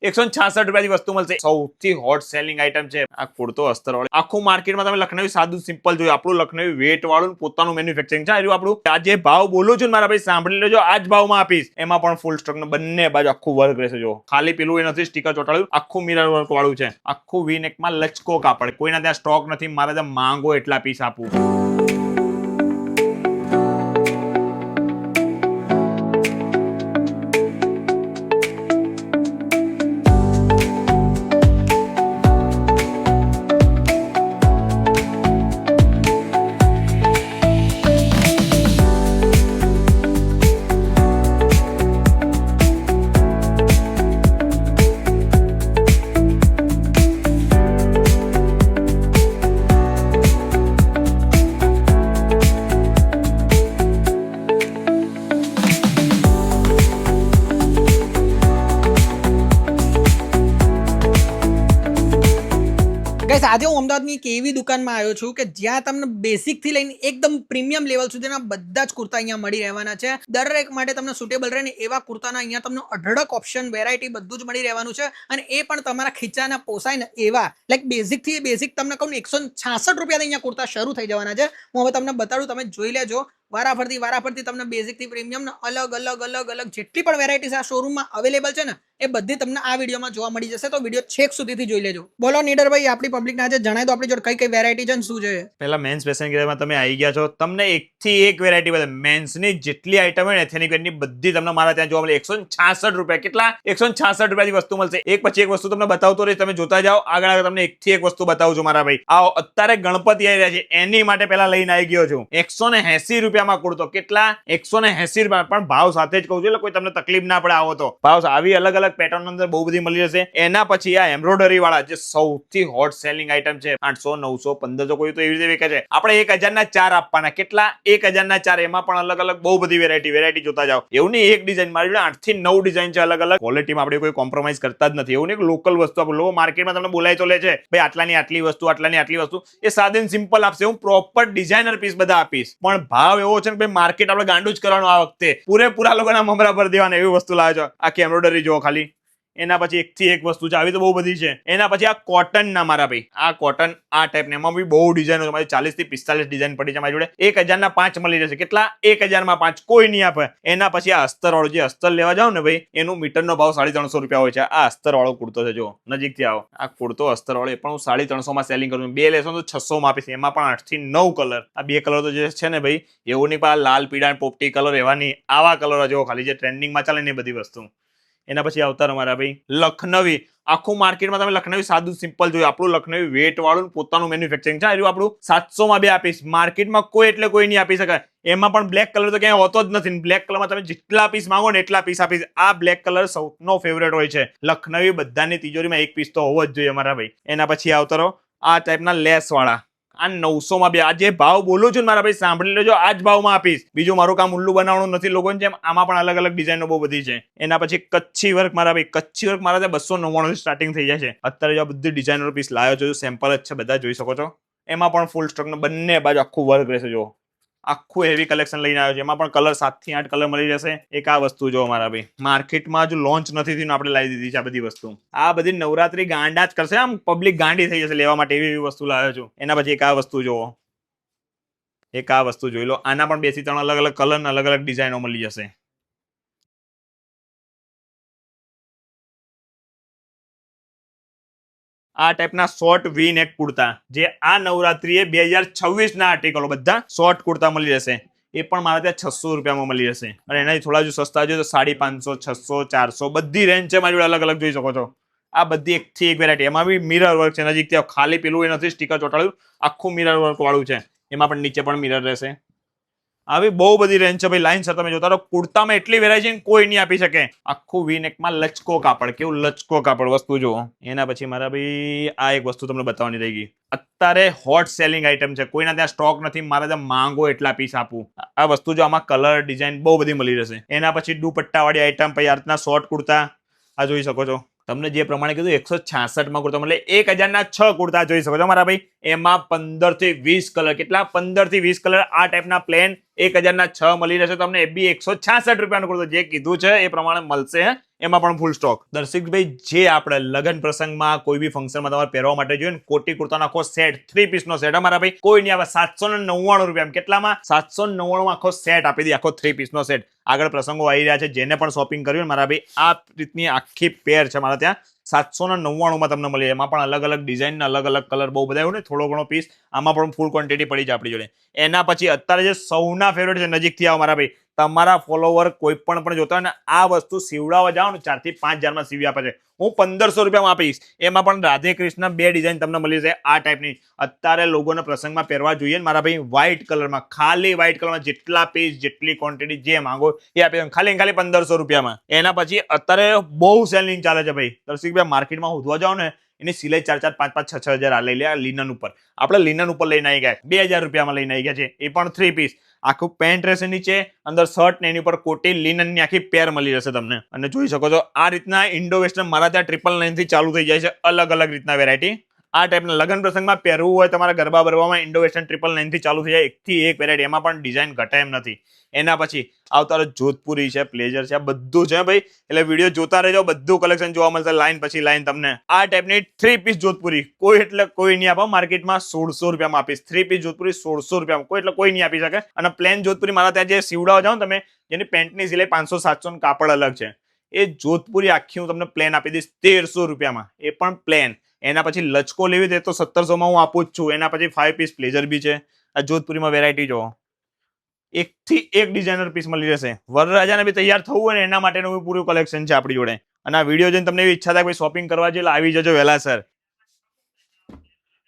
166 રૂપિયાથી વસ્તુ મળશે. સૌથી હોટ સેલિંગ આઈટમ છે આ કુર્તો અસ્તર વાળો. આખું માર્કેટમાં તમે લખનવી સાદું સિમ્પલ જોયું, આપણું લખનવી વેટ વાળું પોતાનું મેન્યુફેક્ચરિંગ છે. આપણું આ જે ભાવ બોલું છું મારા ભાઈ સાંભળી લેજો, આ જ ભાવમાં આપીશ. એમાં પણ ફૂલ સ્ટોક નો બંને બાજુ આખું વર્ક રહેશે. જો ખાલી પેલું એ નથી સ્ટીકર ચોટાડ્યું, આખું મિરર વર્ક વાળું છે. આખું વી નેકમાં લચકો કાપડ, કોઈના ત્યાં સ્ટોક નથી, મારે ત્યાં માંગો એટલા પીસ આપું. ગાઈસ આજે હું અમદાવાદની એક એવી દુકાનમાં આવ્યો છું કે જ્યાં તમને બેસિક થી લઈને એકદમ પ્રીમિયમ લેવલ સુધીના બધા જ કુર્તા અહીંયા મળી રહેવાના છે. દરેક માટે તમને સુટેબલ રહે ને એવા કુર્તાના અહીંયા તમને અઢળક ઓપ્શન, વેરાયટી બધું જ મળી રહેવાનું છે અને એ પણ તમારા ખીચાના પોસાય ને એવા. લાઈક બેઝિક થી બેઝિક તમને કહું 166 રૂપિયાથી અહીંયા કુર્તા શરૂ થઈ જવાના છે. હું હવે તમને બતાડું, તમે જોઈ લેજો. વારાફરતી તમને બેઝિક થી પ્રીમિયમ ને અલગ અલગ જેટલી પણ વેરાયટીઝ આ શોરૂમમાં અવેલેબલ છે ને એ બધી તમને આ વિડીયોમાં જોવા મળી જશે. તો વિડીયો છેક સુધીથી જોઈ લેજો. બોલો નીડરભાઈ, આપણી પબ્લિકને આજે જણાવી દો આપણી જોડે કઈ કઈ વેરાયટી છે ને શું છે. પહેલા મેન્સ ફેશન ગેરમાં તમે આવી ગયા છો, તમને એકથી એક વેરાયટી બધે મેન્સની જેટલી આઈટમ હોય ને એથેનિક વેરની બધી તમને મારા ત્યાં જોવા મળે. 166 રૂપિયા. કેટલા? 166 રૂપિયાથી વસ્તુ મળશે. એક પછી એક વસ્તુ તમને બતાવતો રહીશ, તમે જોતા જાઓ. આગળ તમને એકથી એક વસ્તુ બતાવું છું મારા ભાઈ. આ અત્યારે ગણપતિ આવી રહ્યા છે એની માટે પહેલા લઈને આવી ગયો છું. 180 રૂપિયામાં કુર્તો. કેટલા? 180 રૂપિયા. પણ ભાવ સાથે જ કહું છું એટલે કોઈ તમને તકલીફ ના પડે. આવો તો ભાવ આવી અલગ અલગ પેટર્ન અંદર બહુ બધી મળી જશે. એના પછી આ એમ્બ્રોઇડરી વાળા જે સૌથી હોટ સેલિંગ આઈટમ છે, 800, 900, 1500 કોઈ તો એવી રીતે વેચે છે. આપણે 1000 ના 4 આપવાના. કેટલા? 1000 ના 4. એમાં પણ અલગ અલગ બહુ બધી વેરાયટી જોતા જાઓ. એવું નહીં એક ડિઝાઇન, મારી જોડે 8 થી 9 ડિઝાઇન છે અલગ અલગ. ક્વોલિટીમાં આપણે કોઈ કોમ્પ્રોમાઇઝ કરતા જ નથી. એવું નહીં લોકલ વસ્તુ આપણે લો માર્કેટમાં તમને બોલાય તો લે છે ભાઈ આટલાની આટલી વસ્તુ, આટલાની આટલી વસ્તુ. એ સાદે સિમ્પલ આપશે. હું પ્રોપર ડિઝાઇનર પીસ બધા આપીશ. પણ ભાવ એવો છે ને ભાઈ માર્કેટ આપણે ગાંડું જ કરવાનું આ વખતે. પૂરેપૂરા લોકોના મમરા પર દેવાના એવી વસ્તુ લાવે છે. આખી એમ્બ્રોઇડરી જો ખાલી. એના પછી એકથી એક વસ્તુ છે, આવી તો બહુ બધી છે. એના પછી આ કોટન ના મારા ભાઈ, આ કોટન આ ટાઈપ ને એમાં બી બહુ ડિઝાઇનો છે. મારી 40 થી 45 ડિઝાઇન પડી છે મારી જોડે. 1000 ના 5 મળી જશે. કેટલા? 1000 માં 5 કોઈ નહીં આપે. એના પછી આ અસ્તર વાળું, જે અસ્તર લેવા જાવ ને ભાઈ એનું મીટરનો ભાવ 350 રૂપિયા હોય છે. આ અસ્તર વાળો કુર્તો છે. જો નજીકથી આવો. આ કુર્તો અસ્તર વાળો એ પણ હું 350 માં સેલિંગ કરું છું. બે લેશો તો 600 માં આપીશ. એમાં પણ 8 થી 9 કલર. આ બે કલર તો જે છે ને ભાઈ એવું નહીં, પણ લાલ, પીળા, પોપટી કલર એવા નહીં, આવા કલર જો ખાલી જે ટ્રેન્ડિંગમાં ચાલે ને એ બધી વસ્તુ. એના પછી આવતા અમારા ભાઈ લખનવી. આખું માર્કેટમાં તમે લખનવી સાદું સિમ્પલ જોયું, આપણું લખનવી વેટ વાળું પોતાનું મેન્યુફેક્ચરિંગ છે. આપણું 700 માં બે આપીશ. માર્કેટમાં કોઈ એટલે કોઈ નહીં આપી શકાય. એમાં પણ બ્લેક કલર તો ક્યાંય હોતો જ નથી. બ્લેક કલરમાં તમે જેટલા પીસ માંગો ને એટલા પીસ આપીશ. આ બ્લેક કલર સૌનો ફેવરેટ હોય છે. લખનવી બધાની તિજોરીમાં એક પીસ તો હોવો જ જોઈએ અમારા ભાઈ. એના પછી આવતા રહો આ ટાઈપના લેસ વાળા. આ 900 માં બે. આ જે ભાવ બોલું છું મારા ભાઈ સાંભળી લેજો, આ જ ભાવમાં આપીશ. બીજું મારું કામ ઉલ્લુ બનાવવાનું નથી લોકોની જેમ. આમાં પણ અલગ અલગ ડિઝાઇનો બહુ બધી છે. એના પછી કચ્છી વર્ક મારા ભાઈ, કચ્છી વર્ક મારા ત્યાં 299 થી સ્ટાર્ટિંગ થઈ જાય છે. અત્યારે જો બધી ડિઝાઇનર પીસ લાવ્યો છું, સેમ્પલ જ છે, બધા જોઈ શકો છો. એમાં પણ ફૂલ સ્ટોક નો બંને બાજુ આખું વર્ક રહેશે. જો આખું હેવી કલેક્શન લઈને આવ્યો છે. એમાં પણ કલર 7 થી 8 કલર મળી જશે. એક આ વસ્તુ જો મારા ભાઈ માર્કેટમાં જો લોન્ચ નથી થયું, આપણે લાવી દીધી છે આ બધી વસ્તુ. આ બધી નવરાત્રી ગાંડા જ કરશે. આમ પબ્લિક ગાંડી થઈ જશે લેવા માટે એવી વસ્તુ લાવ્યો છું. એના પછી એક આ વસ્તુ જોવો, એક આ વસ્તુ જોઈ લો. આના પણ 2 થી 3 અલગ અલગ કલર ને અલગ અલગ ડિઝાઇનો મળી જશે. આ ટાઈપના શોર્ટ વી નેક કુર્તા, જે આ નવરાત્રીએ 2026 ના આર્ટિકલો બધા શોર્ટ કુર્તા મળી જશે. એ પણ મારા ત્યાં 600 રૂપિયામાં મળી જશે. અને એનાથી થોડા જો સસ્તા જોઈએ તો 550, 600, 400 બધી રેન્જ છે મારી જોડે. અલગ અલગ જોઈ શકો છો. આ બધી એકથી એક વેરાયટી. એમાં બી મિરર વર્ક છે. નજીકથી ખાલી પેલું એ નથી સ્ટીકર ચોટાડ્યું, આખું મિરર વર્ક વાળું છે. એમાં પણ નીચે પણ મિરર રહેશે. આવી બહુ બધી રેન્જ છે ભાઈ. લાઈન સર તમે જોતા રહો. કુર્તામાં એટલી વેરાયટી કોઈ નહીં આપી શકે. આખું વી નેકમાં લચકો કાપડ. કેવું લચકો કાપડ વસ્તુ જુઓ. એના પછી મારા ભાઈ આ એક વસ્તુ તમને બતાવવાની રહી ગઈ. અત્યારે હોટ સેલિંગ આઈટમ છે. કોઈના ત્યાં સ્ટોક નથી, મારા ત્યાં માંગો એટલા પીસ આપું. આ વસ્તુ જો આમાં કલર ડિઝાઇન બહુ બધી મળી જશે. એના પછી દુપટ્ટા વાળી આઈટમ, પછી આ રીતના શોર્ટ કુર્તા આ જોઈ શકો છો. તમને જે પ્રમાણે કીધું 166 માં કુર્તા એટલે 1000 ના 6 કુર્તા જોઈ શકો છો મારા ભાઈ. એમાં 15 થી 20 કલર. કેટલા? 15 થી 20 કલર. આ ટાઈપના પ્લેન 1000 ના 6 મળી રહેશે તમને. એ બી 166 રૂપિયાનો કુર્તો. જે કીધું છે એ પ્રમાણે મળશે. એમાં પણ ફૂલ સ્ટોક. દર્શિકભાઈ, જે આપણે લગ્ન પ્રસંગમાં કોઈ બી ફંક્શનમાં તમારે પહેરવા માટે જોઈએ ને, કોટી કુર્તાનો આખો સેટ, 3 પીસનો સેટ અમારા ભાઈ કોઈ નહીં આવે 799 રૂપિયા. કેટલામાં? 799 આખો સેટ આપી દે, આખો 3 પીસનો સેટ. આગળ પ્રસંગો આવી રહ્યા છે, જેને પણ શોપિંગ કર્યું ને મારા ભાઈ, આ રીતની આખી પેર છે મારા ત્યાં 799 તમને મળી. એમાં પણ અલગ અલગ ડિઝાઇન, અલગ અલગ કલર, બહુ બધા એવું ને, થોડો ઘણો પીસ આમાં પણ ફૂલ ક્વોન્ટિટી પડી છે આપણી જોડે. એના પછી અત્યારે જે સૌના ફેવરેટ છે, નજીકથી આવો મારા ભાઈ, તમારા ફોલોવર કોઈ પણ જોતા હોય ને, આ વસ્તુ સીવડાવવા જાઓ ને 4 થી 5 હજારમાં સીવી આપે છે. હું 1500 રૂપિયામાં આપીશ. એમાં પણ રાધે કૃષ્ણ 2 ડિઝાઇન તમને મળી છે આ ટાઈપની. અત્યારે લોકોને પ્રસંગમાં પહેરવા જોઈએ ને મારા ભાઈ, વ્હાઇટ કલરમાં, ખાલી વ્હાઇટ કલરમાં, જેટલા પીસ, જેટલી ક્વોન્ટિટી જે માંગો એ આપી દઉં, ખાલી 1500 રૂપિયામાં. એના પછી અત્યારે બહુ સેલિંગ ચાલે છે ભાઈ. દર્શકભાઈ, માર્કેટમાં હોદવા જાઓ ને, એની સિલાઈ 4 5 5 6 હજાર લઈ લે. લિનન ઉપર આપણે લિનન ઉપર લઈને આવી ગયા 2000 રૂપિયામાં લઈને આવી ગયા છે. એ પણ 3 પીસ, આખું પેન્ટ રહેશે નીચે, અંદર શર્ટ ને એની ઉપર કોટી લિનનની આખી પેર મળી જશે તમને. અને જોઈ શકો છો આ રીતના ઇન્ડો વેસ્ટર્ન મારા ત્યાં 999 થી ચાલુ થઈ જાય છે. અલગ અલગ રીતના વેરાયટી આ ટાઈપના લગ્ન પ્રસંગમાં પહેરવું હોય તમારા ગરબા બરબામાં, ઇન્ડો વેસ્ટર્ન 999 થી ચાલુ થઈ જાય. એકથી એક વેરાયટી, એમાં પણ ડિઝાઇન ઘટે એમ નથી. એના પછી આવતા જોધપુરી છે, પ્લેઝર છે, આ બધું છે ભાઈ. એટલે વિડીયો જોતા રહેજો, બધું કલેક્શન જોવા મળશે લાઈન પછી લાઈન તમને. આ ટાઈપની 3 પીસ જોધપુરી કોઈ એટલે કોઈ નહીં આપો માર્કેટમાં. 1600 રૂપિયામાં આપીશ. 3 પીસ જોધપુરી 1600 રૂપિયામાં કોઈ એટલે કોઈ નહીં આપી શકે. અને પ્લેન જોધપુરી મારા ત્યાં જે સીવડાવવા જાઓ તમે, જેની પેન્ટની સિલાઈ 500 700 કાપડ અલગ છે, એ જોધપુરી આખી હું તમને પ્લેન આપી દઈશ 1300 રૂપિયામાં. એ પણ પ્લેન. એના પછી લચકો લેવી દે તો 1700માં હું આપું જ છું. એના પછી 5 પીસ પ્લેઝર બી છે. આ જોધપુરીમાં વેરાયટી જોવો, એકથી એક ડિઝાઇનર પીસ મળી જશે. વરરાજાને બી તૈયાર થવું હોય ને, એના માટેનું પૂરું કલેક્શન છે આપણી જોડે. અને આ વિડીયો જોઈને તમને એવી ઈચ્છા થાય કે શોપિંગ કરવા જોઈએ, આવી જજો વહેલા સર.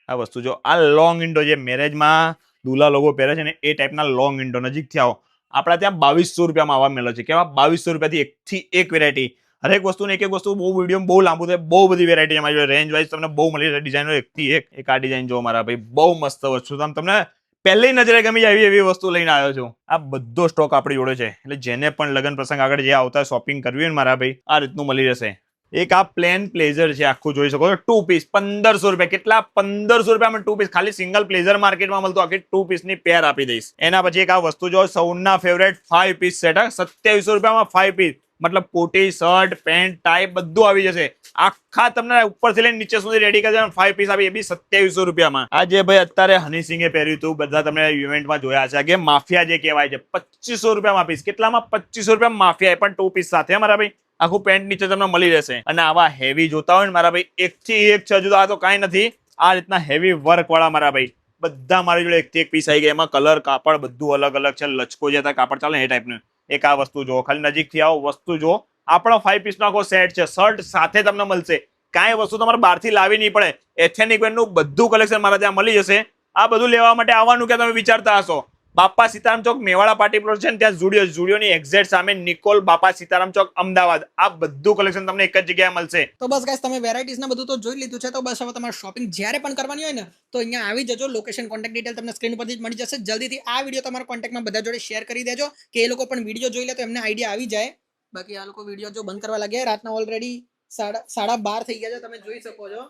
આ વસ્તુ જો, આ લોંગ ઇન્ડો જે મેરેજમાં દુલ્હા લોકો પહેરે છે ને, એ ટાઈપના લોંગ ઇન્ડો. નજીકથી આવો, આપણા ત્યાં 2200 રૂપિયામાં આવવા મળે છે. કેવા? 2200 રૂપિયાથી એકથી એક વેરાયટી. હરેક વસ્તુ ને એક એક વસ્તુ બહુ વિડીયો બહુ લાંબુ થાય, બહુ બધી વેરાયટી અમારી જોડે રેન્જ વાઇઝ તમને બહુ મળી છે. ડિઝાઇનો એકથી એક. આ ડિઝાઇન જો મારા ભાઈ, બહુ મસ્ત વસ્તુ. તમને પહેલી નજરે ગમી જાય એવી વસ્તુ લઈને આવ્યો છું. આ બધો સ્ટોક આપણી જોડે છે. એટલે જેને પણ લગ્ન પ્રસંગ આગળ જે આવતા શોપિંગ કરવી હોય ને મારા ભાઈ, આ રીતનું મળી જશે. એક આ પ્લેન પ્લેઝર છે, આખું જોઈ શકો છો, 2 પીસ 1500 રૂપિયા. કેટલા? 1500 રૂપિયામાં 2 પીસ. ખાલી સિંગલ પ્લેઝર માર્કેટમાં મળતું આખી 2 પીસની પેર આપી દઈશ. એના પછી એક આ વસ્તુ જો, સૌના ફેવરેટ 5 પીસ સેટ, 2700 રૂપિયામાં 5 પીસ. મતલબ કોટી, શર્ટ, પેન્ટ, ટાઈ બધું આવી જશે. આખા તમને ઉપરથી લઈને નીચે સુધી રેડી કરી દેવાનું. 5 પીસ આપી, એ બી 2700 રૂપિયામાં. આ જે ભાઈ અત્યારે હની સિંગે પહેર્યું હતું, બધા તમે ઇવેન્ટમાં જોયા છે, કે માફિયા જે કહેવાય છે, 2500 રૂપિયામાં આપીશ. કેટલામાં? 2500 રૂપિયામાં માફિયા, એ પણ 2 પીસ સાથે મારા ભાઈ. આખું પેન્ટ નીચે તમને મળી રહેશે. અને આવા હેવી જોતા હોય ને મારા ભાઈ, એકથી એક છે. હજુ તો આ તો કાંઈ નથી. આ રીતના હેવી વર્ક વાળા મારા ભાઈ બધા મારી જોડે એકથી એક પીસ આવી ગયા. એમાં કલર, કાપડ બધું અલગ અલગ છે. લચકો જે કાપડ ચાલે એ ટાઈપનું. એક આ વસ્તુ જો, ખાલી નજીકથી આવો, વસ્તુ જો, આપણો 5 પીસનો આખો સેટ છે. શર્ટ સાથે તમને મળશે. કાંઈ વસ્તુ તમારે બહારથી લાવી નહીં પડે. એથેનિક વેરનું બધું કલેક્શન મારા ત્યાં મળી જશે. આ બધું લેવા માટે આવવાનું કે તમે વિચારતા હશો, બાપા સીતારામ ચોક મેવાડા પાર્ટી પ્લોટ છે ને, ત્યાં ઝુડિયોની એક્ઝેક્ટ સામે નિકોલ બાપા સીતારામ ચોક અમદાવાદ. આ બધું કલેક્શન તમને એક જ જગ્યાએ મળશે. તો બસ ગાઈસ, તમે વેરાયટીઝ ને બધું તો જોઈ લીધું છે. તો બસ હવે તમારે શોપિંગ જ્યારે પણ કરવાની હોય ને, તો અહીંયા આવી જજો. લોકેશન, કોન્ટેક્ટ ડિટેલ તમને સ્ક્રીન પરથી જ મળી જશે. જલ્દીથી આ વિડીયો તમારા કોન્ટેક્ટમાં બધા જોડે શેર કરી દેજો, કે એ લોકો પણ વિડીયો જોઈ લે તો એમને આઈડિયા આવી જાય. બાકી આ લોકો વિડીયો જો બંધ કરવા લાગ્યા, રાતના ઓલરેડી 12:30 થઈ ગયા છે. તમે જોઈ શકો છો,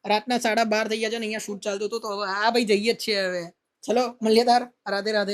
રાતના 12:30 થઈ ગયા છે ને અહીંયા શૂટ ચાલતું હતું. તો હવે આ ભાઈ જઈએ જ છીએ હવે. ચલો મળીએ તાર. રાધે રાધે.